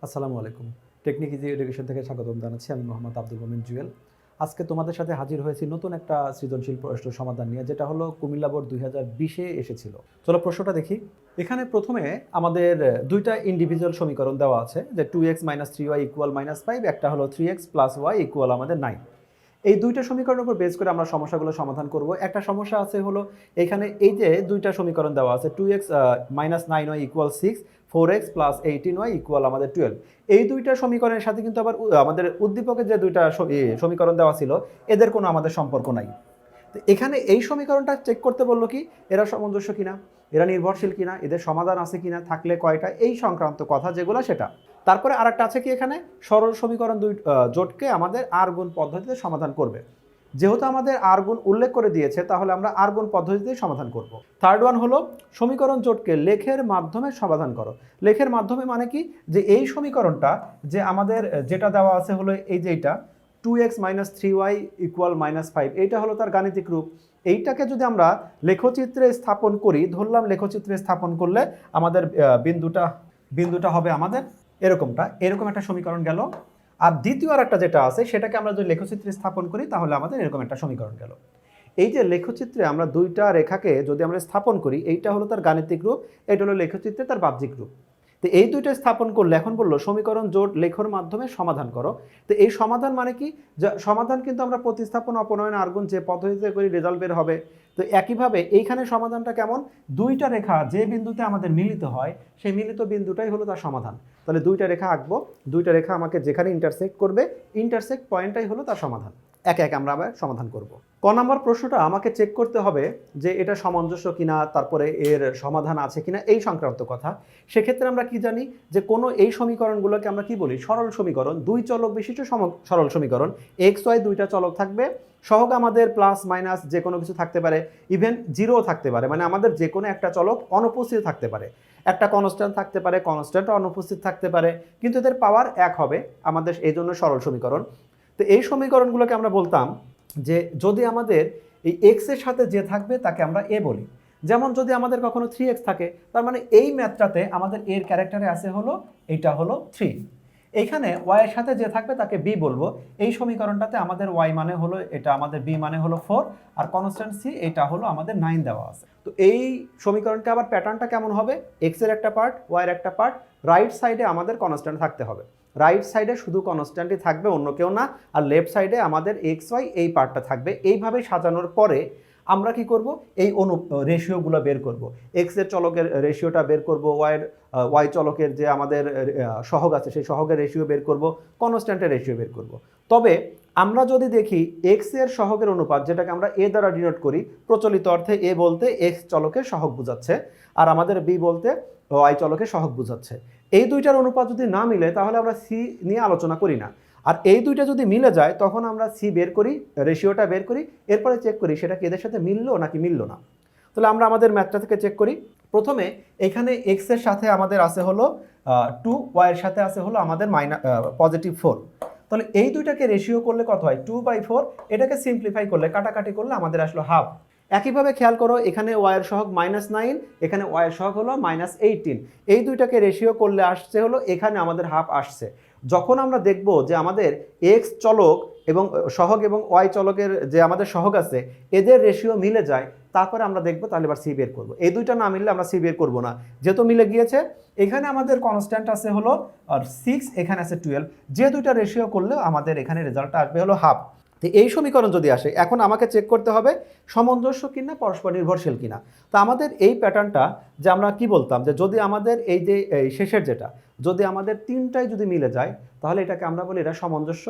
আসসালামু আলাইকুম। Technique easy education থেকে স্বাগতম জানাচ্ছি। আমি মোহাম্মদ আব্দুল মোমিন জুয়েল। আজকে তোমাদের সাথে হাজির হয়েছি নতুন একটা সৃজনশীল প্রশ্ন সমাধান নিয়ে, যেটা হলো কুমিল্লা বোর্ড ২০২০-এ এসেছিল। চলো প্রশ্নটা দেখি। এখানে প্রথমে আমাদের দুইটা ইন্ডিভিজুয়াল সমীকরণ দেওয়া আছে, যে 2x - 3y = -5, একটা হলো 3x + y = আমাদের 9। এই দুইটা সমীকরণের উপর বেস করে আমরা সমস্যাগুলো সমাধান করব। একটা সমস্যা আছে হলো এখানে এই যে দুইটা সমীকরণ দেওয়া আছে, 2x - 9y = 6, 4x + 18y = আমাদের 12। এই দুইটা সমীকরণের সাথে কিন্তু আবার আমাদের উদ্দীপকের যে দুইটা সমীকরণ দেওয়া ছিল, এদের কোনো আমাদের সম্পর্ক নাই। তো এখানে এই সমীকরণটা চেক করতে বললো কি এরা সামঞ্জস্য কিনা, এরা নির্ভরশীল কিনা, এদের সমাধান আছে কিনা, থাকলে কয়টা, এই সংক্রান্ত কথা যেগুলো সেটা। তারপরে আরেকটা আছে কি, এখানে সরল সমীকরণ জোটকে আমাদের আর গুণ পদ্ধতিতে সমাধান করবে। যেহেতু আমাদের আর গুণ উল্লেখ করে দিয়েছে, তাহলে আমরা আর গুণ পদ্ধতিতেই সমাধান করব। থার্ড ওয়ান হলো সমীকরণ জোটকে লেখের মাধ্যমে সমাধান করো। লেখের মাধ্যমে মানে কি, যে এই সমীকরণটা যে আমাদের যেটা দেওয়া আছে হলো এই যে এইটা 2x - 3y = -5, এইটা হলো তার গাণিতিক রূপ। এইটাকে যদি আমরা লেখচিত্রে স্থাপন করি, ধরলাম লেখচিত্রে স্থাপন করলে আমাদের বিন্দুটা হবে আমাদের এরকম একটা সমীকরণ গেল। আর দ্বিতীয় আর একটা যেটা আছে, সেটাকে আমরা যদি লেখচিত্রে স্থাপন করি তাহলে আমাদের এরকম একটা সমীকরণ গেল। এই যে লেখচিত্রে আমরা দুইটা রেখাকে যদি আমরা স্থাপন করি, এইটা হলো তার গাণিতিক রূপ, এটা হলো লেখচিত্রে তার বাহ্যিক রূপ। তো এই দুইটা স্থাপন করলে এখন বললো সমীকরণ জোট লেখর মাধ্যমে সমাধান করো। তো এই সমাধান মানে কি, যে সমাধান কিন্তু আমরা প্রতিস্থাপন, অপনয়ন, আর্গুণ যে পদ্ধতিতে করি রেজাল্ট বের হবে। তো একইভাবে এইখানে সমাধানটা কেমন, দুইটা রেখা যে বিন্দুতে আমাদের মিলিত হয় সেই মিলিত বিন্দুটাই হলো তার সমাধান। তাহলে দুইটা রেখা আঁকবো, দুইটা রেখা আমাকে যেখানে ইন্টারসেক্ট করবে, ইন্টারসেক্ট পয়েন্টটাই হলো তার সমাধান। একে একে আমরা আবার সমাধান করব। ক নম্বর প্রশ্নটা আমাকে চেক করতে হবে যে এটা সামঞ্জস্য কিনা, তারপরে এর সমাধান আছে কিনা, এই সংক্রান্ত কথা। সেক্ষেত্রে আমরা কি জানি, যে কোনো এই সমীকরণগুলোকে আমরা কি বলি, সরল সমীকরণ, দুই চলক বিশিষ্ট সরল সমীকরণ। এক্স ওয়াই দুইটা চলক থাকবে, সহগ আমাদের প্লাস মাইনাস যে কোনো কিছু থাকতে পারে, ইভেন জিরোও থাকতে পারে, মানে আমাদের যে কোনো একটা চলক অনুপস্থিত থাকতে পারে। একটা কনস্ট্যান্ট থাকতে পারে, কনস্ট্যান্ট অনুপস্থিত থাকতে পারে, কিন্তু এদের পাওয়ার এক হবে আমাদের, এই জন্য সরল সমীকরণ। তো এই সমীকরণগুলোকে আমরা বলতাম যে যদি আমাদের এই এক্স এর সাথে যে থাকবে তাকে আমরা এ বলি। যেমন যদি আমাদের কখনো 3x থাকে, তার মানে এই ম্যাথটাতে আমাদের এর ক্যারেক্টারে আছে হলো এটা হলো 3। এইখানে y এর সাথে যে থাকবে তাকে b বলবো। এই সমীকরণটাতে আমাদের y মানে হলো এটা, আমাদের b মানে হলো 4, আর কনস্ট্যান্ট c এটা হলো আমাদের 9 দেওয়া আছে। তো এই সমীকরণটা আবার প্যাটার্নটা কেমন হবে, x এর একটা পার্ট, y এর একটা পার্ট, রাইট সাইডে আমাদের কনস্ট্যান্ট থাকতে হবে। রাইট সাইডে শুধু কনস্ট্যান্টই থাকবে, অন্য কেউ না। আর লেফট সাইডে আমাদের এক্স ওয়াই এই পার্টটা থাকবে। এইভাবে সাজানোর পরে আমরা কি করব, এই রেশিওগুলো বের করব। এক্স এর চলকের রেশিওটা বের করব, ওয়াই চলকের যে আমাদের সহগ আছে সেই সহগের রেশিও বের করব, কনস্ট্যান্টের রেশিও বের করব। তবে আমরা যদি দেখি এক্স এর সহগের অনুপাত, যেটাকে আমরা এ দ্বারা ডিনোট করি, প্রচলিত অর্থে এ বলতে এক্স চলকের সহগ বোঝাচ্ছে, আর আমাদের বি বলতে ওয়াই চলকের সহগ বোঝাচ্ছে। এই দুইটার অনুপাত যদি না মিলে তাহলে আমরা সি নিয়ে আলোচনা করি না। আর এই দুইটা যদি মিলে যায় তখন আমরা সি বের করি, রেশিওটা বের করি, এরপরে চেক করি সেটা কি এদের সাথে মিললো নাকি মিললো না। তাহলে আমরা আমাদের ম্যাথটা থেকে চেক করি। প্রথমে এখানে এক্স এর সাথে আমাদের আছে হলো 2, ওয়াই এর সাথে আছে হলো আমাদের +4। তাহলে এই দুইটাকে রেশিও করলে কত হয়, 2/4। এটাকে সিম্পলিফাই করলে, কাটাকাটি করলে আমাদের আসলো হাফ। একইভাবে খেয়াল করো, এখানে ওয়াইয়ের সহগ -9, এখানে ওয়াইয়ের সহগ হলো -18। এই দুইটাকে রেশিও করলে আসছে হলো এখানে আমাদের হাফ আসছে। যখন আমরা দেখব যে আমাদের এক্স চলক এবং সহগ এবং ওয়াই চলকের যে আমাদের সহগ আছে এদের রেশিও মিলে যায়, তারপরে আমরা দেখব তাহলে এবার সি বের করবো। এই দুইটা না মিললে আমরা সি বের করবো না, যেহেতু মিলে গিয়েছে। এখানে আমাদের কনস্ট্যান্ট আছে হলো 6, এখানে আছে 12, যে দুইটা রেশিও করলেও আমাদের এখানে রেজাল্টটা আসবে হলো হাফ। তো এই সমীকরণ যদি আসে, এখন আমাকে চেক করতে হবে সামঞ্জস্য কিনা, পরস্পর নির্ভরশীল কিনা। তো আমাদের এই প্যাটার্নটা, যে আমরা কি বলতাম, যে যদি আমাদের এই যে শেষের যেটা, যদি আমাদের তিনটাই যদি মিলে যায় তাহলে এটাকে আমরা বলি এরা সামঞ্জস্য,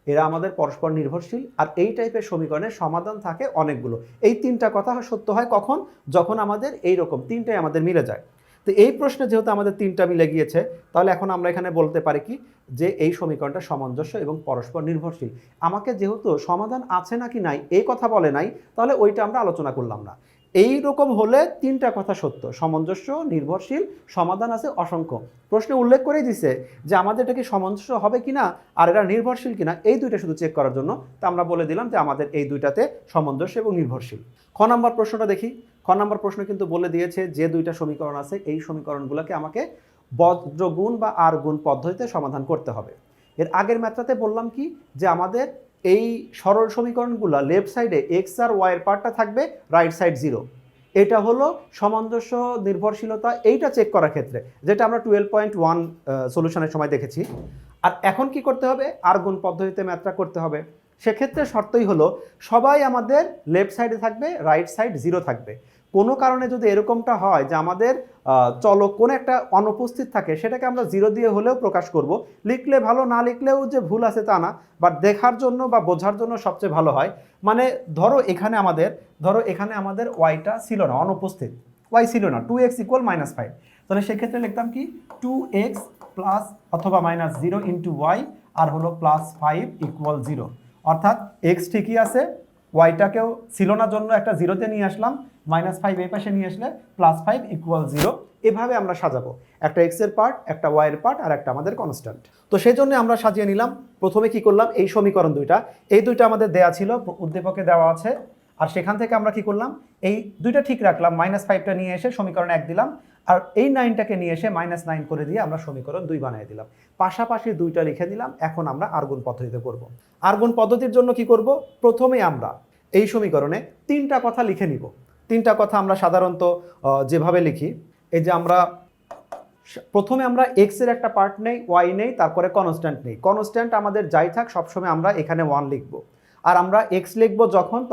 এরা আমাদের পরস্পর নির্ভরশীল। আর এই টাইপের সমীকরণের সমাধান থাকে অনেকগুলো। এই তিনটা কথা সত্য হয় কখন, যখন আমাদের এই রকম তিনটাই আমাদের মিলে যায়। তো এই প্রশ্নে যেহেতু আমাদের তিনটা মিলে গিয়েছে, তাহলে এখন আমরা এখানে বলতে পারি কি, যে এই সমীকরণটা সামঞ্জস্য এবং পরস্পর নির্ভরশীল। আমাকে যেহেতু সমাধান আছে নাকি নাই এই কথা বলে নাই, তাহলে ওইটা আমরা আলোচনা করলাম না। এই রকম হলে তিনটা কথা সত্য, সামঞ্জস্য, নির্ভরশীল, সমাধান আছে অসংখ্য। প্রশ্নে উল্লেখ করেই দিছে যে আমাদের এটা কি সামঞ্জস্য হবে কিনা আর এরা নির্ভরশীল কিনা, এই দুইটা শুধু চেক করার জন্য। তা আমরা বলে দিলাম যে আমাদের এই দুইটাতে সামঞ্জস্য এবং নির্ভরশীল। খ নম্বর প্রশ্নটা দেখি। খ নম্বর প্রশ্ন কিন্তু বলে দিয়েছে যে দুইটা সমীকরণ আছে এই সমীকরণগুলোকে আমাকে বজ্রগুণ বা আর গুণ পদ্ধতিতে সমাধান করতে হবে। এর আগের ম্যাথটাতে বললাম কি যে আমাদের এই সরল সমীকরণগুলো লেফট সাইডে এক্স আর ওয়াইয়ের পার্টটা থাকবে, রাইট সাইড 0। এটা হলো সামঞ্জস্য নির্ভরশীলতা, এইটা চেক করার ক্ষেত্রে, যেটা আমরা 12.1 সলিউশনের সময় দেখেছি। আর এখন কি করতে হবে, আর গুণ পদ্ধতিতে ম্যাথটা করতে হবে। সেক্ষেত্রে শর্তই হলো সবাই আমাদের লেফট সাইডে থাকবে, রাইট সাইড 0 থাকবে। কোনো কারণে যদি এরকমটা হয় যে আমাদের চলক কোনো একটা অনুপস্থিত থাকে, সেটাকে আমরা 0 দিয়ে হলেও প্রকাশ করব। লিখলে ভালো, না লিখলেও যে ভুল আছে তা না, বাট দেখার জন্য বা বোঝার জন্য সবচেয়ে ভালো হয়। মানে ধরো এখানে আমাদের ওয়াইটা ছিল না, অনুপস্থিত, ওয়াই ছিল না, 2x = -5। তাহলে সেক্ষেত্রে লিখতাম কি 2x প্লাস অথবা -0 ইন্টু ওয়াই আর হলো +5 = 0। অর্থাৎ x ঠিকই আছে, ওয়াইটাকেও ছিল না জন্য একটা 0তে নিয়ে আসলাম, -5 এই পাশে নিয়ে আসলে +5 = 0। এভাবে আমরা সাজাবো, একটা x এর পার্ট, একটা y এর পার্ট আর একটা আমাদের কনস্ট্যান্ট। তো সেই জন্য আমরা সাজিয়ে নিলাম। প্রথমে কি করলাম, এই সমীকরণ দুইটা, এই দুইটা আমাদের দেয়া ছিল, উদ্দীপকে দেওয়া আছে। আর সেখান থেকে আমরা কি করলাম, এই দুইটা ঠিক রাখলাম, -5টা নিয়ে এসে সমীকরণ 1 দিলাম, আর এই 9টাকে নিয়ে এসে -9 করে দিয়ে আমরা সমীকরণ 2 বানিয়ে দিলাম। পাশাপাশি দুইটা লিখে দিলাম। এখন আমরা আর গুণ পদ্ধতিতে করব। আর গুণ পদ্ধতির জন্য কি করব, প্রথমে আমরা এই সমীকরণে 3টা কথা লিখে নিব। 3টা কথা আমরা সাধারণত যেভাবে লিখি, এই যে আমরা প্রথমে আমরা x এর একটা পার্ট নেই, y নেই, তারপরে কনস্ট্যান্ট নেই। কনস্ট্যান্ট আমাদের যাই থাক সবসময় আমরা এখানে 1 লিখব। আর আমরা x লিখব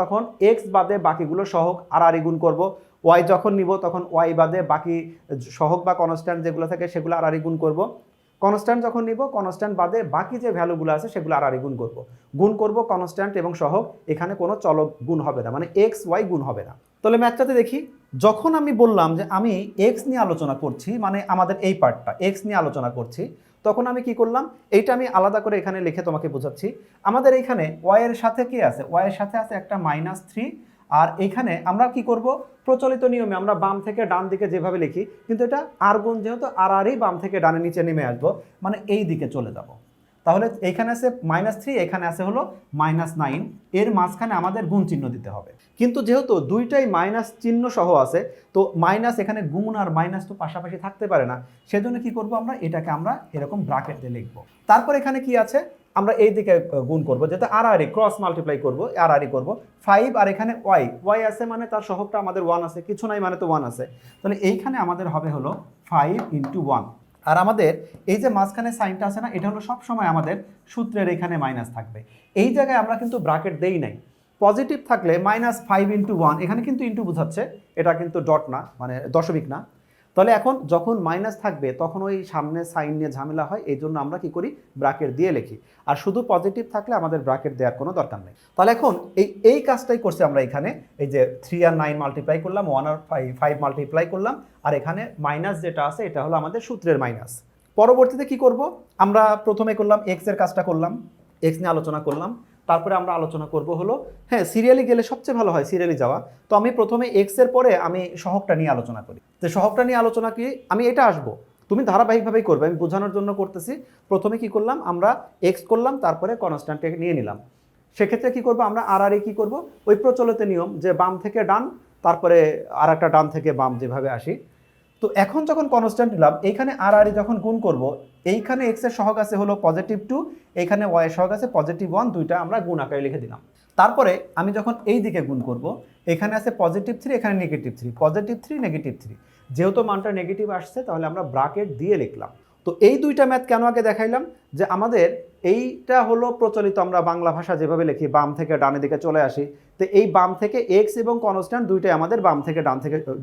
তখন x বাদে বাকিগুলো সহগ আর গুণ করব। y যখন নিব তখন y বাদে বাকি সহগ বা কনস্ট্যান্ট যেগুলো থাকে সেগুলো আর গুণ করব। কনস্ট্যান্ট যখন নিব, কনস্ট্যান্ট বাদে বাকি যে ভ্যালুগুলো আছে সেগুলো আর গুণ করব। গুণ করব কনস্ট্যান্ট এবং সহগ, এখানে কোনো চলক গুণ হবে না, মানে x y গুণ হবে না। তাহলে ম্যাথটাতে দেখি, যখন আমি বললাম যে আমি x নিয়ে আলোচনা করছি, মানে আমাদের এই পার্টটা x নিয়ে আলোচনা করছি, তখন আমি কি করলাম, এইটা আমি আলাদা করে এখানে লিখে তোমাকে বোঝাচ্ছি। আমাদের এইখানে y এর সাথে কি আছে, y এর সাথে আছে একটা -3। আর এইখানে আমরা কি করব, প্রচলিত নিয়মে আমরা বাম থেকে ডান দিকে যেভাবে লিখি, কিন্তু এটা আর গুণ যেহেতু আরই বাম থেকে ডানে নিচে নেমে আসবো, মানে এই দিকে চলে যাব। তাহলে এইখানে আছে -3, এখানে আছে হলো -9, এর মাঝখানে আমাদের গুণ চিহ্ন দিতে হবে। কিন্তু যেহেতু দুইটাই মাইনাস চিহ্ন সহ আছে, তো মাইনাস এখানে গুণ আর মাইনাস তো পাশাপাশি থাকতে পারে না, সেজন্য কি করব, আমরা এটাকে আমরা এরকম ব্র্যাকেট দিয়ে লিখব। তারপর এখানে কি আছে, আমরা এই দিকে গুণ করব, যেটা আর ক্রস মাল্টিপ্লাই করব, আর করব 5, আর এখানে y আছে মানে তার সহগটা আমাদের 1 আছে, কিছু নাই মানে তো 1 আছে। তাহলে এইখানে আমাদের হবে হলো 5 × 1। আর আমাদের এই যে মাঝখানে সাইনটা আছে না, এটা হলো সব সময় আমাদের সূত্রের এখানে মাইনাস থাকবে। এই জায়গায় আমরা কিন্তু ব্র্যাকেট দেই নাই। পজিটিভ থাকলে -5 × 1, এখানে কিন্তু ইন্টু বোঝাচ্ছে, এটা কিন্তু ডট না, মানে দশমিক না। তাহলে এখন যখন মাইনাস থাকবে তখন ওই সামনে সাইন নিয়ে ঝামেলা হয়, এই জন্য আমরা কি করি, ব্র্যাকেট দিয়ে লিখি। আর শুধু পজিটিভ থাকলে আমাদের ব্র্যাকেট দেওয়ার কোনো দরকার নেই। তাহলে এখন এই কাজটাই করছি আমরা এখানে, এই যে 3 আর 9 মাল্টিপ্লাই করলাম, 1 আর 5 মাল্টিপ্লাই করলাম, আর এখানে মাইনাস যেটা আছে এটা হলো আমাদের সূত্রের মাইনাস। পরবর্তীতে কি করব, আমরা প্রথমে করলাম এক্স এর কাজটা করলাম, এক্স নিয়ে আলোচনা করলাম। তারপরে আমরা আলোচনা করব হলো, হ্যাঁ সিরিয়ালি গেলে সবচেয়ে ভালো হয় সিরিয়ালি যাওয়া। তো আমি প্রথমে এক্স এর পরে আমি সহগটা নিয়ে আলোচনা করি। তো সহগটা নিয়ে আলোচনা কি, আমি এটা আসবো, তুমি ধারাবাহিকভাবেই করবে, আমি বোঝানোর জন্য করতেছি। প্রথমে কি করলাম, আমরা এক্স করলাম, তারপরে কনস্ট্যান্টকে নিয়ে নিলাম। সেক্ষেত্রে কি করব, আমরা আর কি করব, ওই প্রচলিত নিয়ম যে বাম থেকে ডান, তারপরে আর একটা ডান থেকে বাম যেভাবে আসি। তো এখন যখন কনস্ট্যান্ট নিলাম, এইখানে আর যখন গুণ করব, এইখানে এক্স এর সহগ আছে হলো +2, এইখানে ওয়াই এর সহগ আছে +1, দুইটা আমরা গুণ আকারে লিখে দিলাম। তারপরে আমি যখন এই দিকে গুণ করব, এখানে আছে +3, এখানে -3, +3 -3, যেহেতু মানটা নেগেটিভ আসছে তাহলে আমরা ব্র্যাকেট দিয়ে লিখলাম। তো এই দুইটা ম্যাথ কেন আগে দেখাইলাম, যে আমাদের এইটা হলো প্রচলিত, আমরা বাংলা ভাষা যেভাবে লিখি বাম থেকে ডানে দিকে চলে আসি। তো এই বাম থেকে এক্স এবং কনস্ট্যান্ট দুইটাই আমাদের বাম থেকে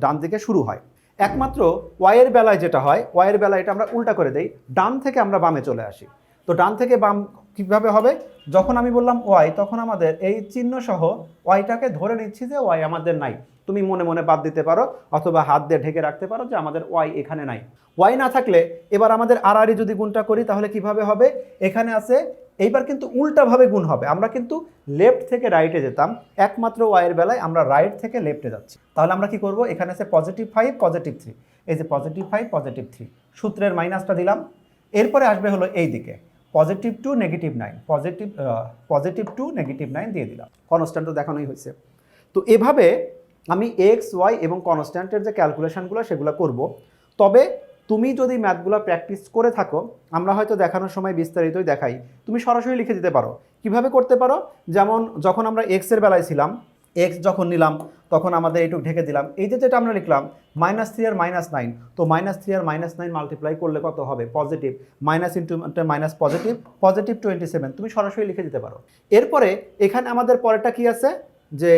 ডান দিকে শুরু হয়। একমাত্র ওয়াইয়ের বেলায় যেটা হয়, ওয়াইয়ের বেলায় এটা আমরা উল্টা করে দেই, ডান থেকে আমরা বামে চলে আসি। তো ডান থেকে বাম কীভাবে হবে, যখন আমি বললাম ওয়াই, তখন আমাদের এই চিহ্ন সহ ওয়াইটাকে ধরে নিচ্ছি যে ওয়াই আমাদের নাই। তুমি মনে মনে বাদ দিতে পারো অথবা হাত দিয়ে ঢেকে রাখতে পারো যে আমাদের ওয়াই এখানে নাই। ওয়াই না থাকলে এবার আমাদের আর যদি গুণটা করি তাহলে কিভাবে হবে, এখানে আছে, এইবার কিন্তু উল্টাভাবে গুণ হবে। আমরা কিন্তু লেফট থেকে রাইটে যেতাম, একমাত্র ওয়াইয়ের বেলায় আমরা রাইট থেকে লেফটে যাচ্ছি। তাহলে আমরা কি করব, এখানে আছে +5 +3, এই যে +5 +3, সূত্রের মাইনাসটা দিলাম। এরপরে আসবে হলো এই দিকে +2 -9, +2 -9 দিয়ে দিলাম। কনস্ট্যান্টও দেখানোই হয়েছে। তো এভাবে আমি এক্স ওয়াই এবং কনস্ট্যান্টের যে ক্যালকুলেশনগুলো সেগুলো করব। তবে তুমি যদি ম্যাথগুলো প্র্যাকটিস করে থাকো, আমরা হয়তো দেখানোর সময় বিস্তারিতই দেখাই, তুমি সরাসরি লিখে দিতে পারো। কিভাবে করতে পারো? যেমন যখন আমরা এক্সের বেলায় ছিলাম, এক্স যখন নিলাম তখন আমাদের এইটুকু ঢেকে দিলাম, এই যে যেটা আমরা লিখলাম -3 আর -9, তো -3 আর -9 মাল্টিপ্লাই করলে কত হবে? Positive, minus into minus positive, positive 27, তুমি সরাসরি লিখে দিতে পারো। এরপরে এখানে আমাদের পরেরটা কি আছে, যে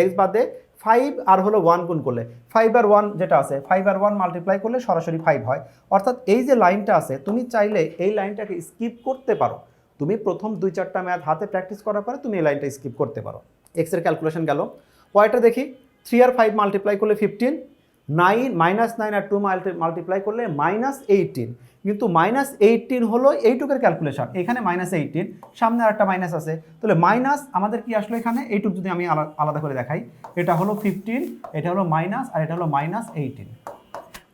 এক্স বাদে 5 আর হলো 1 গুণ করলে 5 আর 1 যেটা আছে, 5 আর 1 মাল্টিপ্লাই করলে সরাসরি 5 হয়। অর্থাৎ এই যে লাইনটা আছে, তুমি চাইলে এই লাইনটাকে স্কিপ করতে পারো। তুমি প্রথম 2-4টা ম্যাথ হাতে প্র্যাকটিস করার পরে তুমি এই লাইনটা স্কিপ করতে পারো। এক্স এর ক্যালকুলেশন গেল। ওয়াইটা দেখি, 3 আর 5 মাল্টিপ্লাই করলে 15, -9 আর 2 মাল্টিপ্লাই করলে -18, কিন্তু -18 হলো এইটুকের ক্যালকুলেশন, এখানে -18, সামনে আর একটা মাইনাস আছে, তাহলে মাইনাস আমাদের কি আসলো এখানে, এইটুক যদি আমি আলাদা করে দেখাই, এটা হলো 15, এটা হলো মাইনাস, আর এটা হলো -18।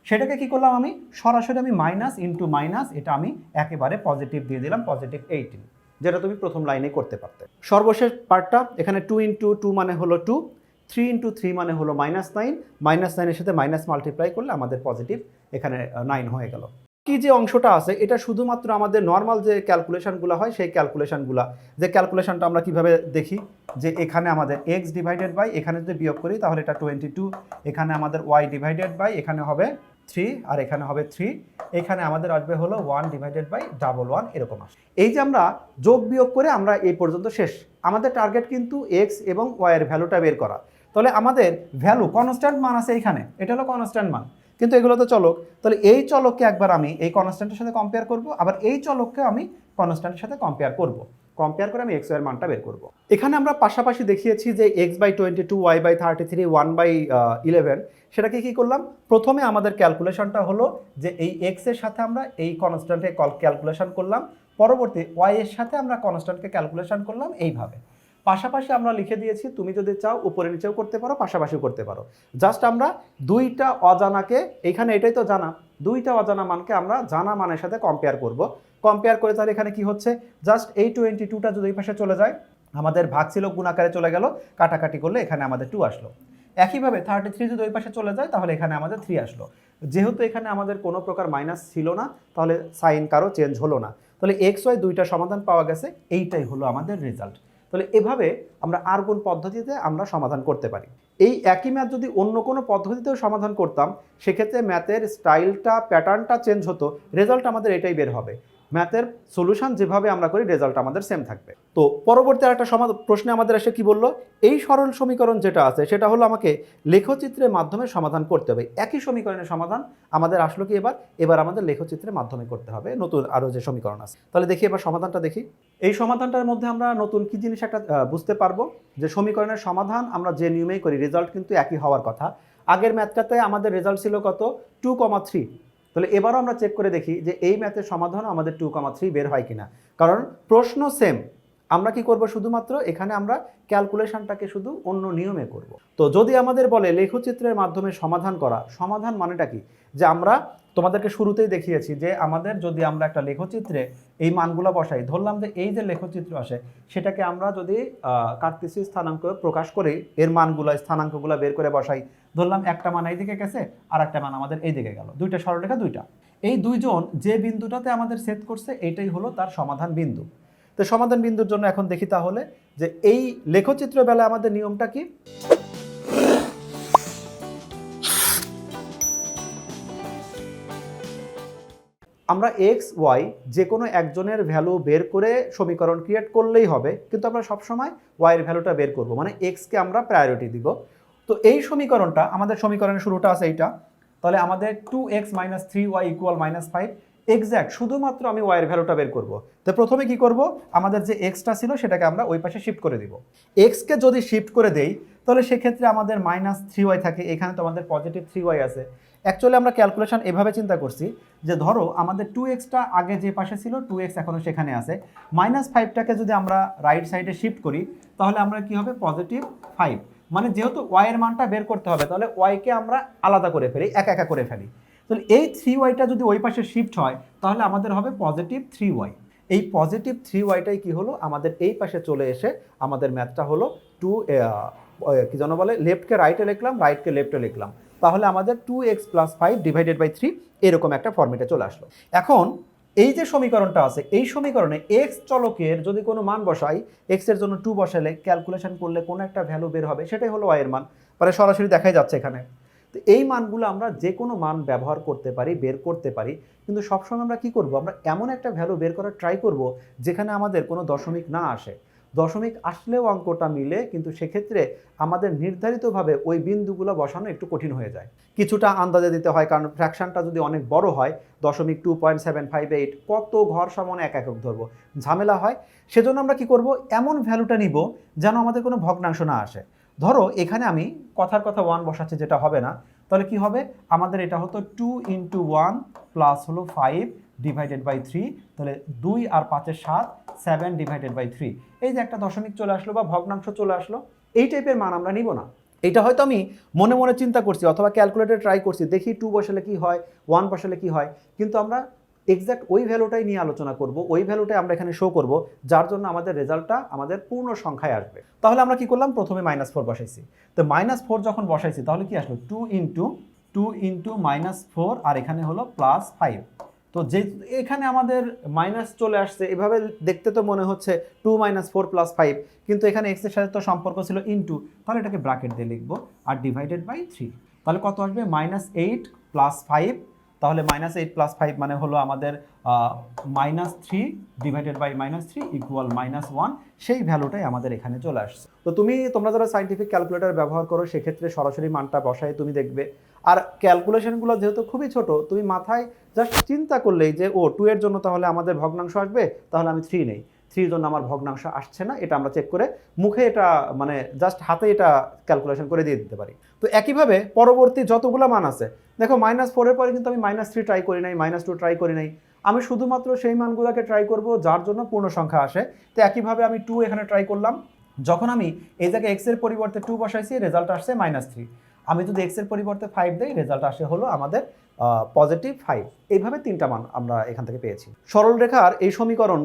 সেটাকে কি করলাম আমি, সরাসরি আমি মাইনাস ইন্টু মাইনাস, এটা আমি একেবারে পজিটিভ দিয়ে দিলাম, +18, যেটা তুমি প্রথম লাইনে করতে পারতে। সর্বশেষ পার্টটা এখানে 2 ইন্টু 2 মানে হলো 2, 3 ইন্টু 3 মানে হলো -9, -9 এর সাথে মাইনাস মাল্টিপ্লাই করলে আমাদের পজিটিভ এখানে 9 হয়ে গেল। কি যে অংশটা আছে এটা শুধুমাত্র আমাদের নর্মাল যে ক্যালকুলেশনগুলো হয় সেই ক্যালকুলেশনগুলো, যে ক্যালকুলেশনটা আমরা কিভাবে দেখি, যে এখানে আমাদের এক্স ডিভাইডেড বাই, এখানে যদি বিয়োগ করি তাহলে এটা 22, এখানে আমাদের ওয়াই ডিভাইডেড বাই, এখানে হবে 3 আর এখানে হবে 3, এখানে আমাদের আসবে হলো 1 ডিভাইডেড বাই 11, এরকম আসে। এই যে আমরা যোগ বিয়োগ করে আমরা এই পর্যন্ত শেষ। আমাদের টার্গেট কিন্তু এক্স এবং ওয়াই এর ভ্যালুটা বের করা। তাহলে আমাদের ভ্যালু কনস্ট্যান্ট মান আছে এইখানে, এটা হলো কনস্ট্যান্ট মান, কিন্তু এগুলো তো চলক। তাহলে এই চলককে একবার আমি এই কনস্ট্যান্টের সাথে কম্পেয়ার করব, আবার এই চলককে আমি কনস্ট্যান্টের সাথে কম্পেয়ার করব, কম্পেয়ার করে আমি এক্স এর মানটা বের করব। এখানে আমরা পাশাপাশি দেখিয়েছি যে x/22, y/33, 1/11, সেটাকে কি করলাম, প্রথমে আমাদের ক্যালকুলেশনটা হলো যে এই এক্স এর সাথে আমরা এই কনস্ট্যান্টে ক্যালকুলেশন করলাম, পরবর্তী ওয়াই এর সাথে আমরা কনস্ট্যান্টকে ক্যালকুলেশন করলাম, এইভাবে পাশাপাশি আমরা লিখে দিয়েছি। তুমি যদি চাও উপরে নিচেও করতে পারো, পাশাপাশি করতে পারো। জাস্ট আমরা দুইটা অজানাকে, এখানে এটাই তো জানা, দুইটা অজানা মানকে আমরা জানা মানের সাথে কম্পেয়ার করব। কম্পেয়ার করে তাহলে এখানে কি হচ্ছে, জাস্ট এই 22টা যদি এই পাশে চলে যায়, আমাদের ভাগ ছিল গুণাকারে চলে গেল, কাটাকাটি করলে এখানে আমাদের 2 আসলো। একইভাবে 33 যদি ওই পাশে চলে যায় তাহলে এখানে আমাদের 3 আসলো। যেহেতু এখানে আমাদের কোনো প্রকার মাইনাস ছিল না, তাহলে সাইন কারো চেঞ্জ হলো না, তাহলে এক্স ওয়াই দুইটা সমাধান পাওয়া গেছে, এইটাই হলো আমাদের রেজাল্ট। তাহলে এভাবে আমরা আর কোন পদ্ধতিতে আমরা সমাধান করতে পারি। এই একই ম্যাথ যদি অন্য কোনো পদ্ধতিতেও সমাধান করতাম, সেক্ষেত্রে ম্যাথের স্টাইলটা, প্যাটার্নটা চেঞ্জ হতো, রেজাল্ট আমাদের এটাই বের হবে। ম্যাথের সলিউশন যেভাবে আমরা করি রেজাল্ট আমাদের সেম থাকবে। তো পরবর্তী একটা প্রশ্নে আমাদের এসে কি বললো, এই সরল সমীকরণ যেটা আছে সেটা হলো আমাকে লেখচিত্রের মাধ্যমে সমাধান করতে হবে। একই সমীকরণের সমাধান আমাদের আসলো কি, এবার আমাদের লেখচিত্রের মাধ্যমে করতে হবে নতুন আরও যে সমীকরণ আছে। তাহলে দেখি এবার সমাধানটা দেখি। এই সমাধানটার মধ্যে আমরা নতুন কি জিনিস একটা বুঝতে পারবো, যে সমীকরণের সমাধান আমরা যে নিয়মেই করি রেজাল্ট কিন্তু একই হওয়ার কথা। আগের ম্যাথটাতে আমাদের রেজাল্ট ছিল কত, 2,3। তাহলে এবারও আমরা চেক করে দেখি যে এই ম্যাথের সমাধানও আমাদের 2,3 বের হয় কিনা, কারণ প্রশ্ন সেম। আমরা কি করব, শুধুমাত্র এখানে আমরা ক্যালকুলেশনটাকে শুধু অন্য নিয়মে করব। তো যদি আমাদের বলে লেখচিত্রের মাধ্যমে সমাধান করা, সমাধান মানেটা কি, যে আমরা তোমাদেরকে শুরুতেই দেখিয়েছি যে আমাদের যদি আমরা একটা লেখচিত্রে এই মানগুলো বসাই, ধরলাম যে এই যে লেখচিত্র আসে সেটাকে আমরা যদি কার্তেশীয় স্থানাঙ্ক প্রকাশ করি, এর মানগুলো স্থানাঙ্কগুলো বের করে বসাই, ধরলাম একটা মান এইদিকে গেছে আর একটা মান আমাদের এইদিকে গেল, দুইটা সরলরেখা দুইটা, এই দুইজন যে বিন্দুটাতে আমাদের সেট করছে এইটাই হলো তার সমাধান বিন্দু। তো সমাধান বিন্দুর জন্য এখন দেখি তাহলে যে এই লেখচিত্র বেলায় আমাদের নিয়মটা কি। আমরা এক্স ওয়াই যে কোনো একজনের ভ্যালু বের করে সমীকরণ ক্রিয়েট করলেই হবে, কিন্তু আমরা সবসময় ওয়াইয়ের ভ্যালুটা বের করব, মানে এক্সকে আমরা প্রায়োরিটি দিব। তো এই সমীকরণটা, আমাদের সমীকরণের শুরুটা আছে এইটা, তাহলে আমাদের 2x - 3y = -5, এক্স্যাক্ট শুধুমাত্র আমি ওয়াইয়ের ভ্যালুটা বের করব। তো প্রথমে কি করব, আমাদের যে এক্সটা ছিল সেটাকে আমরা ওই পাশে শিফট করে দিব। এক্সকে যদি শিফট করে দেই তাহলে সেক্ষেত্রে আমাদের -3y থাকে, এখানে তো আমাদের +3y আছে। অ্যাকচুয়ালি আমরা ক্যালকুলেশন এভাবে চিন্তা করছি যে ধরো আমাদের 2xটা আগে যে পাশে ছিল 2x এখনও সেখানে আছে, -5টাকে যদি আমরা রাইট সাইডে শিফট করি তাহলে আমরা কি হবে, +5, মানে যেহেতু ওয়াই এর মানটা বের করতে হবে তাহলে ওয়াইকে আমরা আলাদা করে ফেলি, একা একা করে ফেলি। তাহলে এই 3yটা যদি ওই পাশে শিফট হয় তাহলে আমাদের হবে +3y। এই +3yটাই কি হলো, আমাদের এই পাশে চলে এসে আমাদের ম্যাথটা হলো কি যেন বলে, লেফটকে রাইটে লিখলাম, রাইটকে লেফটে লিখলাম, তাহলে আমাদের 2x + 5 ডিভাইডেড বাই 3 এরকম একটা ফর্মেটে চলে আসলো। এখন এই যে সমীকরণটা আছে, এই সমীকরণে x চলকের যদি কোনো মান বসাই, x এর জন্য 2 বসালে ক্যালকুলেশন করলে কোনো একটা ভ্যালু বের হবে, সেটাই হলো y এর মান, মানে সরাসরি দেখাই যাচ্ছে এখানে। তো এই মানগুলো আমরা যে কোনো মান ব্যবহার করতে পারি, বের করতে পারি, কিন্তু সবসময় আমরা কি করব, আমরা এমন একটা ভ্যালু বের করার ট্রাই করব যেখানে আমাদের কোনো দশমিক না আসে। দশমিক আসলেও অঙ্কটা মিলে, কিন্তু সেক্ষেত্রে আমাদের নির্ধারিতভাবে ওই বিন্দুগুলো বসানো একটু কঠিন হয়ে যায়, কিছুটা আন্দাজে দিতে হয়, কারণ ফ্র্যাকশনটা যদি অনেক বড় হয়, 0.2758, কত ঘর সমান এক একক ধরবো, ঝামেলা হয়। সেজন্য আমরা কি করব, এমন ভ্যালুটা নিব যেন আমাদের কোনো ভগ্নাংশ না আসে। ধরো এখানে আমি কথার কথা 1 বসাচ্ছি, যেটা হবে না, তাহলে কি হবে, আমাদের এটা হতো 2 × 1 প্লাস হলো 5 ডিভাইডেড বাই 3, তাহলে 2 আর 5 7, 7 ডিভাইডেড বাই 3। এই যে একটা দশমিক চলে আসলো বা ভগ্নাংশ চলে আসলো, এই টাইপের মান আমরা নিব না। এটা হয়তো আমি মনে মনে চিন্তা করছি অথবা ক্যালকুলেটর ট্রাই করছি, দেখি 2 বসালে কি হয়, 1 বসালে কি হয়, কিন্তু আমরা এক্স্যাক্ট ওই ভ্যালুটাই নিয়ে আলোচনা করব, ওই ভ্যালুটাই আমরা এখানে শো করব, যার জন্য আমাদের রেজাল্টটা আমাদের পূর্ণ সংখ্যায় আসবে। তাহলে আমরা কি করলাম, প্রথমে -4 বসাইছি। তো -4 যখন বসাইছি তাহলে কি আসলো, 2 × -4, আর এখানে হলো +5। তো যে এখানে আমাদের মাইনাস চলে আসছে, এভাবে দেখতে তো মনে হচ্ছে 2 - 4 + 5, কিন্তু এখানে x এর সাথে তো সম্পর্ক ছিল ইনটু, তাহলে এটাকে ব্র্যাকেট দিয়ে লিখবো, আর ডিভাইডেড বাই 3। তাহলে কত আসবে, -8 + 5, তাহলে -8 + 5 মানে হলো আমাদের -3 ডিভাইডেড বাই -3 = -1, সেই ভ্যালুটাই আমাদের এখানে চলে আসছে। তো তোমরা যারা সায়েন্টিফিক ক্যালকুলেটর ব্যবহার করো, সেক্ষেত্রে সরাসরি মানটা বসায় তুমি দেখবে। আর ক্যালকুলেশনগুলো যেহেতু খুবই ছোট, তুমি মাথায় জাস্ট চিন্তা করলেই যে 2 এর জন্য তাহলে আমাদের ভগ্নাংশ আসবে, তাহলে আমি 3 নেই, 3 এর জন্য আমার ভগ্নাংশ আসছে না, এটা আমরা চেক করে মুখে এটা মানে জাস্ট হাতে এটা ক্যালকুলেশন করে দিয়ে দিতে পারি। তো একইভাবে পরবর্তী যতগুলো মান আছে, দেখো -4 এর পরে কিন্তু আমি -3 ট্রাই করি নাই, -2 ট্রাই করি নাই, আমি শুধুমাত্র সেই মানগুলোকে ট্রাই করব যার জন্য পূর্ণ সংখ্যা আসে। তো একইভাবে আমি 2 এখানে ট্রাই করলাম, যখন আমি এই জায়গায় x এর পরিবর্তে 2 বসাইছি, রেজাল্ট আসছে -3। আমি যদি x এর পরিবর্তে 5 দেই, রেজাল্ট আসে হলো আমাদের +5। এইভাবে 3টা মান আমরা এখান থেকে পেয়েছি। সরল রেখার এই সমীকরণ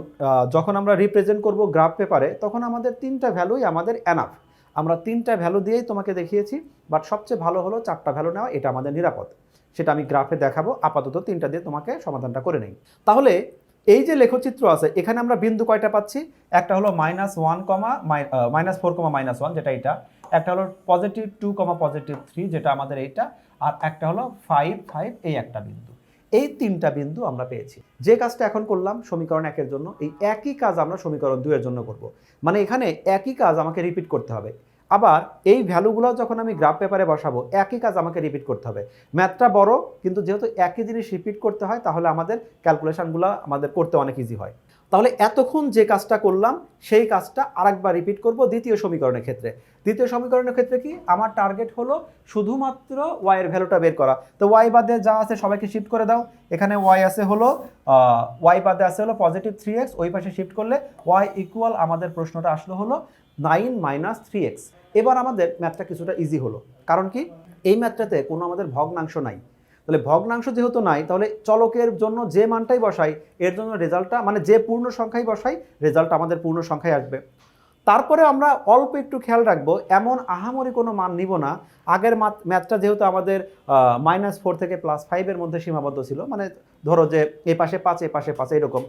যখন আমরা রিপ্রেজেন্ট করব গ্রাফ পেপারে, তখন আমাদের 3টা ভ্যালুই আমাদের এনাফ। আমরা 3টা ভ্যালু দিয়েই তোমাকে দেখিয়েছি, বাট সবচেয়ে ভালো হলো 4টা ভ্যালু নেওয়া, এটা আমাদের নিরাপদ। সেটা আমি গ্রাফে দেখাবো, আপাতত 3টা দিয়ে তোমাকে সমাধানটা করে নেই। তাহলে এই যে লেখচিত্র আছে, এখানে আমরা বিন্দু কয়টা পাচ্ছি, একটা হলো -4, -1, যেটা এটা, একটা হলো +2, +3, যেটা আমাদের এইটা, আর একটা হলো 5, 5, এই একটা বিন্দু। এই 3টা বিন্দু আমরা পেয়েছি। যে কাজটা এখন করলাম সমীকরণ 1 এর জন্য, এই একই কাজ আমরা সমীকরণ 2 এর জন্য করব। মানে এখানে একই কাজ আমাকে রিপিট করতে হবে। আবার এই ভ্যালুগুলো যখন আমি গ্রাফ পেপারে বসাবো, একই কাজ আমাকে রিপিট করতে হবে। ম্যাথটা বড়, কিন্তু যেহেতু একই জিনিস রিপিট করতে হয়, তাহলে আমাদের ক্যালকুলেশনগুলো আমাদের করতে অনেক ইজি হয়। তাহলে এতক্ষণ যে কাজটা করলাম, সেই কাজটা আরেকবার রিপিট করব দ্বিতীয় সমীকরণের ক্ষেত্রে। দ্বিতীয় সমীকরণের ক্ষেত্রে কি, আমার টার্গেট হলো শুধুমাত্র y এর ভ্যালুটা বের করা। তো y বাদে যা আছে সবাইকে শিফট করে দাও। এখানে y আছে হলো y বাদে আছে হলো +3x, ওই পাশে শিফট করলে y ইকুয়াল, আমাদের প্রশ্নটা আসলো হলো 9 - 3x। এবার আমাদের ম্যাথটা কিছুটা ইজি হলো, কারণ কি, এই ম্যাথটাতে কোনো আমাদের ভগ্নাংশ নাই। তাহলে ভগ্নাংশ যেহেতু নাই, তাহলে চলকের জন্য যে মানটাই বসাই, এর জন্য রেজাল্টটা মানে যে পূর্ণ সংখ্যাই বসাই, রেজাল্ট আমাদের পূর্ণ সংখ্যায় আসবে। তারপরে আমরা অল্প একটু খেয়াল রাখবো, এমন আহামরি কোনো মান নিব না। আগের ম্যাথটা যেহেতু আমাদের -4 থেকে +5 এর মধ্যে সীমাবদ্ধ ছিল, মানে ধরো যে এ পাশে 5, এ পাশে 5, এরকম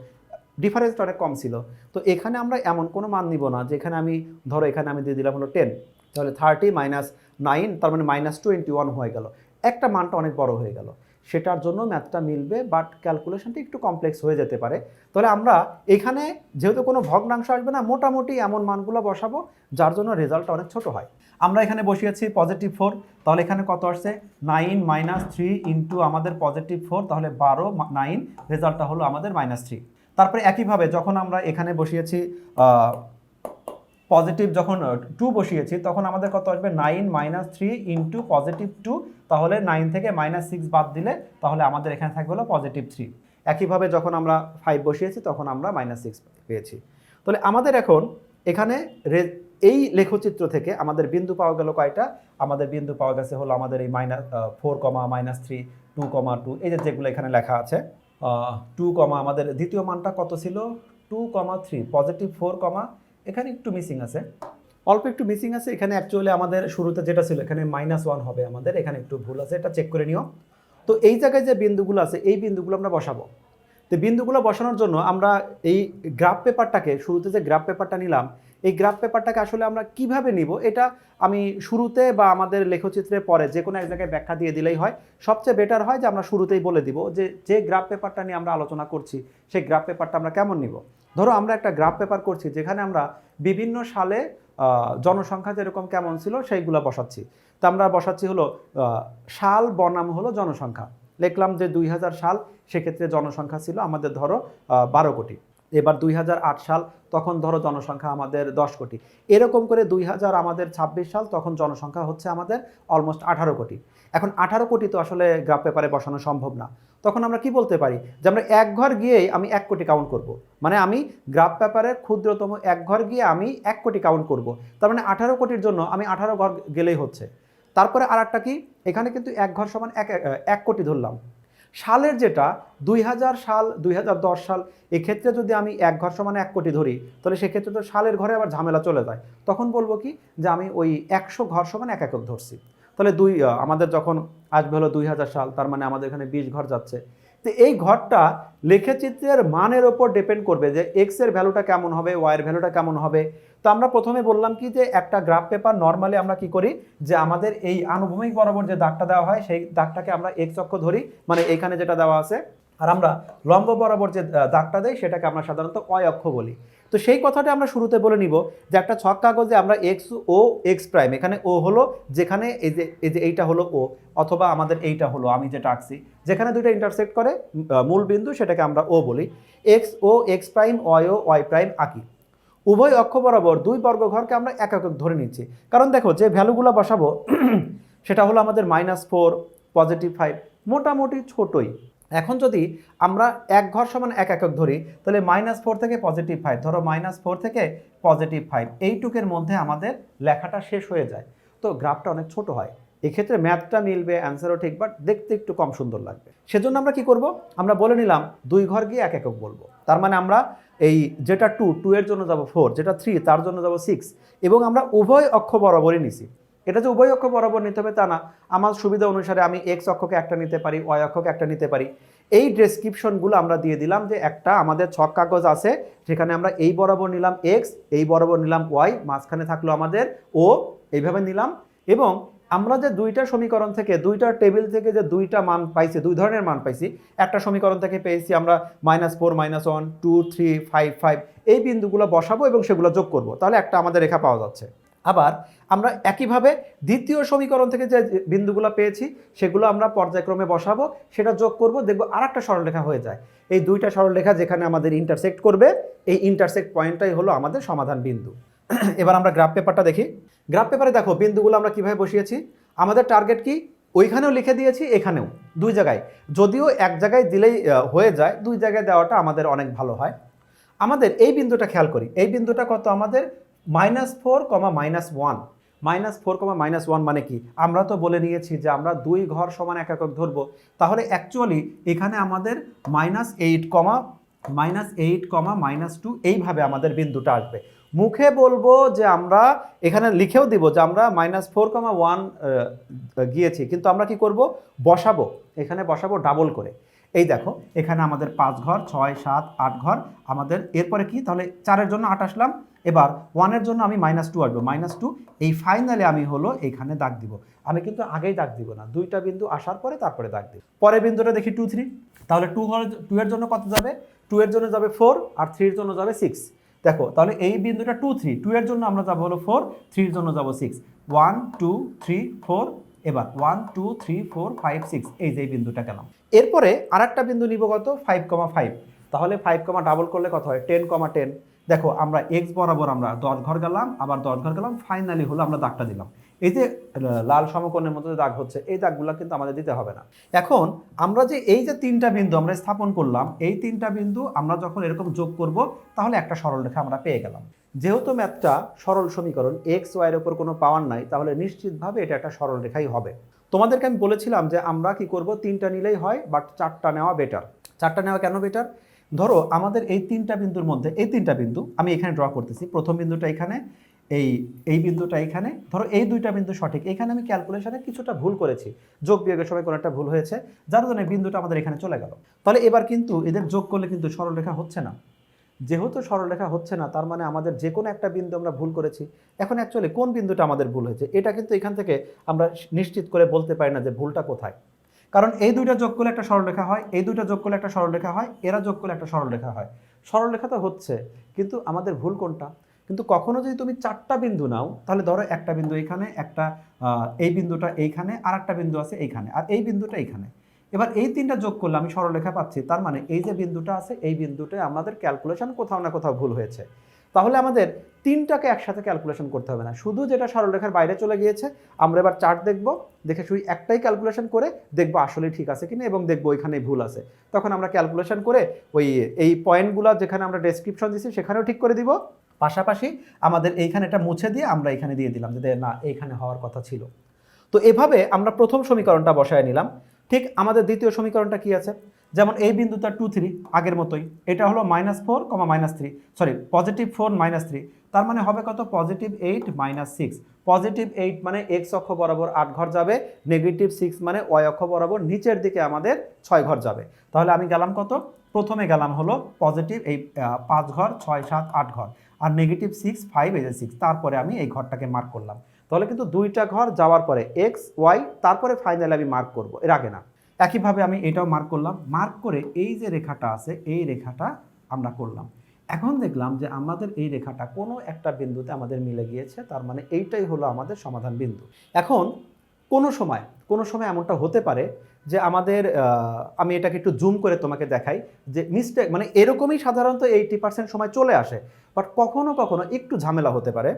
ডিফারেন্সটা অনেক কম ছিল। তো এখানে আমরা এমন কোনো মান নিব না যেখানে আমি, ধরো এখানে আমি দিয়ে দিলাম হলো 10, তাহলে 30 - 9, তার মানে -21 হয়ে গেল, একটা মানটা অনেক বড় হয়ে গেল। সেটার জন্য ম্যাথটা মিলবে, বাট ক্যালকুলেশনটা একটু কমপ্লেক্স হয়ে যেতে পারে। তাহলে আমরা এখানে যেহেতু কোনো ভগ্নাংশ আসবে না, মোটামুটি এমন মানগুলো বসাবো যার জন্য রেজাল্টটা অনেক ছোট হয়। আমরা এখানে বসিয়েছি +4, তাহলে এখানে কত আসছে, 9 - 3 ইন্টু আমাদের +4, তাহলে 12, 9, রেজাল্টটা হলো আমাদের -3। তারপরে একইভাবে যখন আমরা এখানে বসিয়েছি পজিটিভ, যখন 2 বসিয়েছি, তখন আমাদের কত আসবে, 9 - 3 ইন্টু +2, তাহলে 9 থেকে -6 বাদ দিলে তাহলে আমাদের এখানে থাকবে হলো +3। একইভাবে যখন আমরা 5 বসিয়েছি, তখন আমরা -6 পেয়েছি। তাহলে আমাদের এখন এখানে এই লেখচিত্র থেকে আমাদের বিন্দু পাওয়া গেল কয়টা, আমাদের বিন্দু পাওয়া গেছে হলো আমাদের এই -4, -3, 2, 2, এই যে যেগুলো এখানে লেখা আছে, 2, আমাদের দ্বিতীয় মানটা কত ছিল, 2, 3, +4, এখানে একটু মিসিং আছে, অল্প একটু মিসিং আছে এখানে, অ্যাকচুয়ালি আমাদের শুরুতে যেটা ছিল এখানে -1 হবে আমাদের, এখানে একটু ভুল আছে, এটা চেক করে নিও। তো এই জায়গায় যে বিন্দুগুলো আছে এই বিন্দুগুলো আমরা বসাবো। তো বিন্দুগুলো বসানোর জন্য আমরা এই গ্রাফ পেপারটাকে, শুরুতে যে গ্রাফ পেপারটা নিলাম, এই গ্রাফ পেপারটাকে আসলে আমরা কিভাবে নিব এটা আমি শুরুতে বা আমাদের লেখচিত্রে পরে যে কোনো এক জায়গায় ব্যাখ্যা দিয়ে দিলেই হয়। সবচেয়ে বেটার হয় যে আমরা শুরুতেই বলে দিব যে যে গ্রাফ পেপারটা নিয়ে আমরা আলোচনা করছি সেই গ্রাফ পেপারটা আমরা কেমন নিব। ধরো আমরা একটা গ্রাফ পেপার করছি যেখানে আমরা বিভিন্ন সালে জনসংখ্যা যেরকম কেমন ছিল সেইগুলো বসাচ্ছি। তো আমরা বসাচ্ছি হলো সাল বনাম হলো জনসংখ্যা, লিখলাম যে 2000 সাল, সেক্ষেত্রে জনসংখ্যা ছিল আমাদের ধরো 12 কোটি। এবার 2008 সাল, তখন ধরো জনসংখ্যা আমাদের 10 কোটি। এরকম করে 2000 আমাদের 26 সাল, তখন জনসংখ্যা হচ্ছে আমাদের অলমোস্ট 18 কোটি। এখন 18 কোটি তো আসলে গ্রাফ পেপারে বসানো সম্ভব না। তখন আমরা কি বলতে পারি যে আমরা এক ঘর গিয়েই আমি 1 কোটি কাউন্ট করব। মানে আমি গ্রাফ পেপারের ক্ষুদ্রতম এক ঘর গিয়ে আমি 1 কোটি কাউন্ট করব। তার মানে 18 কোটির জন্য আমি 18 ঘর গেলেই হচ্ছে। তারপরে আর একটা কি, এখানে কিন্তু এক ঘর সমান 1 কোটি ধরলাম। সালের যেটা 2000 সাল, 2010 সাল, এক্ষেত্রে যদি আমি এক ঘর সমান 1 কোটি ধরি, তাহলে সেক্ষেত্রে তো সালের ঘরে আবার ঝামেলা চলে যায়। তখন বলবো কি যে আমি ওই 100 ঘর সমান 1 একক ধরছি। তাহলে আমাদের যখন আসবে হলো 2000 সাল, তার মানে আমাদের এখানে 20 ঘর যাচ্ছে। তো এই ঘরটা লেখচিত্রের মানের ওপর ডিপেন্ড করবে যে এক্স এর ভ্যালুটা কেমন হবে, ওয়াই এর ভ্যালুটা কেমন হবে। তো আমরা প্রথমে বললাম কি যে একটা গ্রাফ পেপার নর্মালি আমরা কি করি যে আমাদের এই আনুভূমিক বরাবর যে দাগটা দেওয়া হয় সেই দাগটাকে আমরা এক্স অক্ষ ধরি, মানে এখানে যেটা দেওয়া আছে। আর আমরা লম্ব বরাবর যে দাগটা দেই সেটাকে আমরা সাধারণত ওয়াই অক্ষ বলি। তো সেই কথাটা আমরা শুরুতে বলে নিব যে একটা ছক কাগজে আমরা এক্স ও এক্স প্রাইম, এখানে ও হলো যেখানে এই যে এইটা হলো ও, অথবা আমাদের এইটা হলো আমি যেটা আঁকছি, যেখানে দুইটা ইন্টারসেক্ট করে মূল বিন্দু সেটাকে আমরা ও বলি। এক্স ও এক্স প্রাইম, ওয়াই ও ওয়াই প্রাইম আঁকি। উভয় অক্ষ বরাবর 2 বর্গঘরকে আমরা এক একক ধরে নিচ্ছি, কারণ দেখো যে ভ্যালুগুলো বসাবো সেটা হলো আমাদের -4, +5, মোটামুটি ছোটই। এখন যদি আমরা এক ঘর সমান 1 একক ধরি, তাহলে -4 থেকে +5, ধরো -4 থেকে +5, এইটুকের মধ্যে আমাদের লেখাটা শেষ হয়ে যায়। তো গ্রাফটা অনেক ছোট হয়। এক্ষেত্রে ম্যাথটা মিলবে, অ্যান্সারও ঠিক, বাট দেখতে একটু কম সুন্দর লাগবে। সেজন্য আমরা কি করব, আমরা বলে নিলাম 2 ঘর গিয়ে 1 একক বলবো। তার মানে আমরা এই যেটা 2 এর জন্য যাব 4, যেটা 3 তার জন্য যাব 6, এবং আমরা উভয় অক্ষ বরাবরই নিছি। এটা যে উভয় অক্ষ বরাবর নিতে হবে তা না, আমার সুবিধা অনুসারে আমি এক্স অক্ষকে একটা নিতে পারি, ওয়াই অক্ষকে একটা নিতে পারি। এই ডেসক্রিপশনগুলো আমরা দিয়ে দিলাম যে একটা আমাদের ছক কাগজ আছে, সেখানে আমরা এই বরাবর নিলাম এক্স, এই বরাবর নিলাম ওয়াই, মাঝখানে থাকলো আমাদের ও, এইভাবে নিলাম। এবং আমরা যে দুইটা সমীকরণ থেকে, দুইটা টেবিল থেকে যে দুইটা মান পাইছি, দুই ধরনের মান পাইছি, একটা সমীকরণ থেকে পেয়েছি আমরা -4, -1, 2, 3, 5, 5, এই বিন্দুগুলো বসাবো এবং সেগুলো যোগ করব, তাহলে একটা আমাদের রেখা পাওয়া যাচ্ছে। আবার আমরা একইভাবে দ্বিতীয় সমীকরণ থেকে যে বিন্দুগুলো পেয়েছি সেগুলো আমরা পর্যায়ক্রমে বসাবো, সেটা যোগ করব, দেখবো আর একটা সরলরেখা হয়ে যায়। এই দুইটা সরলরেখা যেখানে আমাদের ইন্টারসেক্ট করবে, এই ইন্টারসেক্ট পয়েন্টটাই হলো আমাদের সমাধান বিন্দু। এবার আমরা গ্রাফ পেপারটা দেখি। গ্রাফ পেপারে দেখো বিন্দুগুলো আমরা কিভাবে বসিয়েছি। আমাদের টার্গেট কি, ওইখানেও লিখে দিয়েছি, এখানেও, দুই জায়গায়। যদিও এক জায়গায় দিলেই হয়ে যায়, দুই জায়গায় দেওয়াটা আমাদের অনেক ভালো হয়। আমাদের এই বিন্দুটা খেয়াল করি, এই বিন্দুটা কত আমাদের -4, -1। -4, -1 মানে কি, আমরা তো বলে নিয়েছি যে আমরা 2 ঘর সমান 1 একক ধরবো। তাহলে অ্যাকচুয়ালি এখানে আমাদের -8, -2 এইভাবে আমাদের বিন্দুটা আসবে। মুখে বলবো যে আমরা এখানে লিখেও দিব যে আমরা -4, 1 গিয়েছি, কিন্তু আমরা কি করব, বসাবো, এখানে বসাবো ডাবল করে। এই দেখো এখানে আমাদের 5 ঘর, 6, 7, 8 ঘর আমাদের। এরপরে কি, তাহলে 4-এর জন্য 8 আসলাম। এবার 1-এর জন্য আমি -2 আসবো, -2। এই ফাইনালে আমি হলো এইখানে দাগ দিব। আমি কিন্তু আগেই দাগ দিব না, দুইটা বিন্দু আসার পরে তারপরে দাগ দিব। পরের বিন্দুটা দেখি 2, 3। তাহলে 2 এর জন্য কত যাবে, 2 এর জন্য যাবে 4, আর 3 এর জন্য যাবে 6। দেখো তাহলে এই বিন্দুটা 2, 3, 2 এর জন্য আমরা যাবো হলো 4, 3 এর জন্য যাবো 6, 1, 2, 3, 4। এবার 1, 2, 3, 4, 5, 6, এই যে বিন্দুটা গেলাম। এরপরে আরেকটা বিন্দু নিব কত, 5, 5। তাহলে 5, ডাবল করলে কত হয়, 10, 10। দেখো আমরা এক্স বরাবর আমরা 10 ঘর গেলাম, আবার 10 ঘর গেলাম, ফাইনালি হলো আমরা দাগটা দিলাম। এই যে লাল সমকোণের মধ্যে দাগ হচ্ছে, এই দাগগুলো কিন্তু আমাদের দিতে হবে না। এখন আমরা যে এই যে 3টা বিন্দু আমরা স্থাপন করলাম, এই 3টা বিন্দু আমরা যখন এরকম যোগ করব, তাহলে একটা সরলরেখা আমরা পেয়ে গেলাম। যেহেতু ম্যাথটা সরল সমীকরণ, এক্স ওয়াইয়ের উপর কোনো পাওয়ার নাই, তাহলে নিশ্চিতভাবে এটা একটা সরলরেখাই হবে। তোমাদেরকে আমি বলেছিলাম যে আমরা কি করব, 3টা নিলেই হয়, বাট 4টা নেওয়া বেটার। 4টা নেওয়া কেন বেটার, ধরো আমাদের এই 3টা বিন্দুর মধ্যে, এই 3টা বিন্দু আমি এখানে ড্র করতেছি। প্রথম বিন্দুটা এখানে, এই এই বিন্দুটা এখানে, ধরো এই দুইটা বিন্দু সঠিক, এখানে আমি ক্যালকুলেশনে কিছুটা ভুল করেছি, যোগ বিয়োগের সময় কোনো একটা ভুল হয়েছে, যার জন্য বিন্দুটা আমাদের এখানে চলে গেল। তাহলে এবার কিন্তু এদের যোগ করলে কিন্তু সরলরেখা হচ্ছে না। যেহেতু সরলরেখা হচ্ছে না, তার মানে আমাদের যে কোনো একটা বিন্দু আমরা ভুল করেছি। এখন অ্যাকচুয়ালি কোন বিন্দুটা আমাদের ভুল হয়েছে এটা কিন্তু এখান থেকে আমরা নিশ্চিত করে বলতে পারি না যে ভুলটা কোথায়। কারণ এই দুইটা যোগ করলে একটা সরলরেখা হয়, এই দুইটা যোগ করলে একটা সরলরেখা হয়, এরা যোগ করলে একটা সরলরেখা হয়। সরলরেখা তো হচ্ছে, কিন্তু আমাদের ভুল কোনটা? কিন্তু কখনো যদি তুমি চারটা বিন্দু নাও, তাহলে ধরো একটা বিন্দু এইখানে, একটা এই বিন্দুটা এইখানে, আর একটা বিন্দু আছে এইখানে, আর এই বিন্দুটা এইখানে। এবার এই তিনটা যোগ করলে আমি সরলরেখা পাচ্ছি, তার মানে এই যে বিন্দুটা আছে এই বিন্দুটায় আমাদের ক্যালকুলেশন কোথাও না কোথাও ভুল হয়েছে। তাহলে আমাদের তিনটাকে একসাথে ক্যালকুলেশন করতে হবে না, শুধু যেটা সরলরেখার বাইরে চলে গিয়েছে আমরা এবার চার্ট দেখব, দেখে শুধু একটাই ক্যালকুলেশন করে দেখবো আসলে ঠিক আছে কিনা, এবং দেখবো ওইখানে ভুল আছে। তখন আমরা ক্যালকুলেশন করে ওই এই পয়েন্টগুলো যেখানে আমরা ডেসক্রিপশন দিচ্ছি সেখানেও ঠিক করে দিব, পাশাপাশি আমাদের এইখানে এটা মুছে দিয়ে আমরা এখানে দিয়ে দিলাম যে না এইখানে হওয়ার কথা ছিল। তো এভাবে আমরা প্রথম সমীকরণটা বসায় নিলাম। ঠিক আমাদের দ্বিতীয় সমীকরণটা কি আছে, যেমন এই বিন্দুটা 2 3 আগের মতোই, এটা হলো -4, -3, সরি +4 -3, তার মানে হবে কত, +8 -6। +8 মানে x অক্ষ বরাবর 8 ঘর যাবে, -6 মানে y অক্ষ বরাবর নিচের দিকে আমাদের 6 ঘর যাবে। তাহলে আমি গেলাম কত, প্রথমে গেলাম হলো পজিটিভ এই 5 ঘর, 6 7 8 ঘর, আর -6 5 এই যে 6, তারপরে আমি এই ঘরটাকে মার্ক করলাম। তাহলে কিন্তু দুইটা ঘর যাওয়ার পরে x y, তারপরে ফাইনালি আমি মার্ক করব, এর আগে না। একইভাবে আমি এটাও মার্ক করলাম, মার্ক করে এই যে রেখাটা আছে এই রেখাটা আমরা করলাম। এখন দেখলাম যে আমাদের এই রেখাটা কোনো একটা বিন্দুতে আমাদের মিলে গিয়েছে, তার মানে এইটাই হলো আমাদের সমাধান বিন্দু। এখন কোনো সময় এমনটা হতে পারে যে আমাদের আমি এটাকে একটু জুম করে তোমাকে দেখাই, যে মিস্টেক মানে এরকমই সাধারণত 80% সময় চলে আসে, বাট কখনো কখনো একটু ঝামেলা হতে পারে।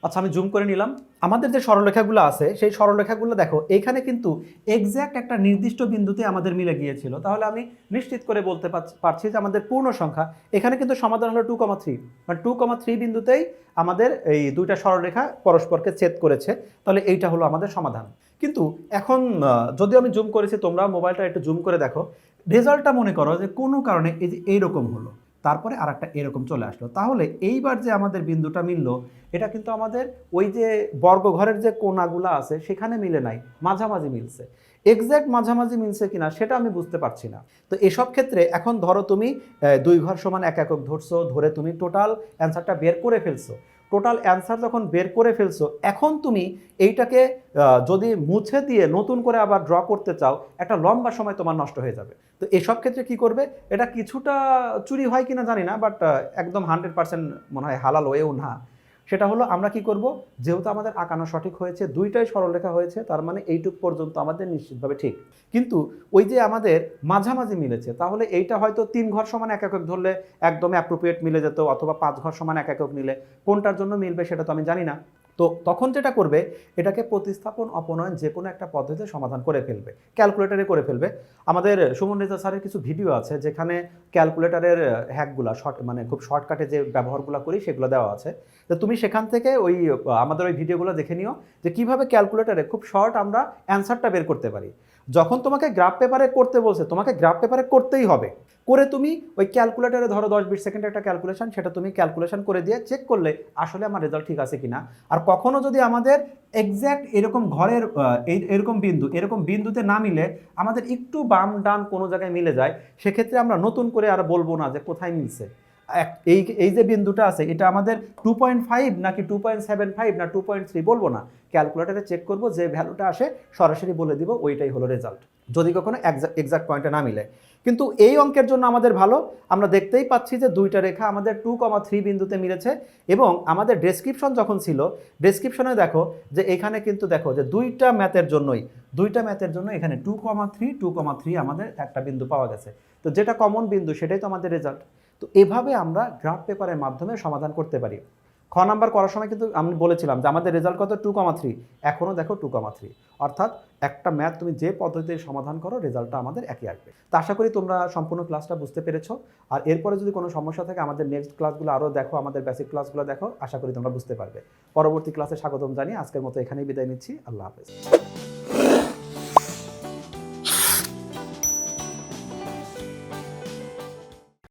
আচ্ছা আমি জুম করে নিলাম, আমাদের যে সরলরেখাগুলো আছে সেই সরলরেখাগুলো দেখো এইখানে কিন্তু এক্স্যাক্ট একটা নির্দিষ্ট বিন্দুতে আমাদের মিলে গিয়েছিল। তাহলে আমি নিশ্চিত করে বলতে পারছি যে আমাদের পূর্ণ সংখ্যা এখানে কিন্তু সমাধান হলো 2,3, মানে 2,3 বিন্দুতেই আমাদের এই দুইটা সরলরেখা পরস্পরকে ছেদ করেছে। তাহলে এইটা হলো আমাদের সমাধান। কিন্তু এখন যদি আমি জুম করেছি, তোমরা মোবাইলটা একটু জুম করে দেখো, রেজাল্টটা মনে করো যে কোনো কারণে এই যে এইরকম হলো, তারপরে আর একটা এরকম চলে আসলো, তাহলে এইবার যে আমাদের বিন্দুটা মিললো এটা কিন্তু আমাদের ওই যে বর্গঘরের যে কোণাগুলো আছে সেখানে মিলে নাই, মাঝামাঝি মিলছে। এক্স্যাক্ট মাঝামাঝি মিলছে কিনা সেটা আমি বুঝতে পারছি না। তো এসব ক্ষেত্রে এখন ধরো তুমি 2 ঘর সমান 1 একক ধরছো, ধরে তুমি টোটাল অ্যান্সারটা বের করে ফেলছো। টোটাল অ্যান্সার যখন বের করে ফেলছো, এখন তুমি এইটাকে যদি মুছে দিয়ে নতুন করে আবার ড্র করতে চাও, একটা লম্বা সময় তোমার নষ্ট হয়ে যাবে। তো এসব ক্ষেত্রে কি করবে, এটা কিছুটা চুরি হয় কিনা জানি না, বাট একদম 100% মনে হয় হালাল ওয়েও না। সেটা হলো আমরা কি করব, যেহেতু আমাদের আঁকানো সঠিক হয়েছে, দুইটাই সরলরেখা হয়েছে, তার মানে এইটুক পর্যন্ত আমাদের নিশ্চিতভাবে ঠিক। কিন্তু ওই যে আমাদের মাঝামাঝি মিলেছে, তাহলে এইটা হয়তো 3 ঘর সমান 1 একক ধরলে একদম অ্যাপ্রোপ্রিয়েট মিলে যেত, অথবা 5 ঘর সমান 1 একক নিলে কোনটার জন্য মিলবে সেটা তো আমি জানি না। তো তখন যেটা করবে, এটাকে প্রতিস্থাপন অপনয়ন যে কোনো একটা পদ্ধতিতে সমাধান করে ফেলবে, ক্যালকুলেটারে করে ফেলবে। আমাদের সুমন রেজা স্যারের কিছু ভিডিও আছে যেখানে ক্যালকুলেটারের হ্যাকগুলা মানে খুব শর্টকাটে যে ব্যবহারগুলো করি সেগুলো দেওয়া আছে। তো তুমি সেখান থেকে ওই আমাদের ওই ভিডিওগুলো দেখে নিও যে কীভাবে ক্যালকুলেটারে খুব শর্ট আমরা অ্যান্সারটা বের করতে পারি। যখন তোমাকে গ্রাফ পেপারে করতে বলছে, তোমাকে গ্রাফ পেপারে করতেই হবে, করে তুমি ওই ক্যালকুলেটারে ধরো 10-20 সেকেন্ডের একটা ক্যালকুলেশন, সেটা তুমি ক্যালকুলেশন করে দিয়ে চেক করলে আসলে আমার রেজাল্ট ঠিক আছে কিনা। আর কখনো যদি আমাদের এক্স্যাক্ট এরকম ঘরের এরকম বিন্দুতে না মিলে আমাদের একটু বাম ডান কোনো জায়গায় মিলে যায়, সেক্ষেত্রে আমরা নতুন করে আর বলবো না যে কোথায় মিলছে। এই যে বিন্দুটা আছে এটা আমাদের 2.5 নাকি 2.75 না 2.3 বলবো না, ক্যালকুলেটারে চেক করব, যে ভ্যালুটা আসে সরাসরি বলে দিব ওইটাই হলো রেজাল্ট, যদি কখনো এক্সাক্ট পয়েন্টে না মিলে। কিন্তু এই অঙ্কের জন্য আমাদের ভালো, আমরা দেখতেই পাচ্ছি যে দুইটা রেখা আমাদের 2,3 বিন্দুতে মিলেছে। এবং আমাদের ডেসক্রিপশন যখন ছিল, ডেসক্রিপশনে দেখো যে এখানে কিন্তু দেখো যে দুইটা ম্যাথের জন্য এখানে 2,3 আমাদের একটা বিন্দু পাওয়া গেছে। তো যেটা কমন বিন্দু সেটাই তো আমাদের রেজাল্ট। তো এভাবে আমরা গ্রাফ পেপারের মাধ্যমে সমাধান করতে পারি। খ নাম্বার করার সময় কিন্তু আমি বলেছিলাম যে আমাদের রেজাল্ট কত, 2,3, এখনও দেখো 2,3, অর্থাৎ একটা ম্যাথ তুমি যে পদ্ধতিতে সমাধান করো রেজাল্টটা আমাদের একই আসবে। তো আশা করি তোমরা সম্পূর্ণ ক্লাসটা বুঝতে পেরেছো। আর এরপরে যদি কোনো সমস্যা থাকে আমাদের নেক্সট ক্লাসগুলো আরও দেখো, আমাদের বেসিক ক্লাসগুলো দেখো, আশা করি তোমরা বুঝতে পারবে। পরবর্তী ক্লাসে স্বাগতম জানিয়ে আজকের মতো এখানেই বিদায় নিচ্ছি। আল্লাহ হাফেজ।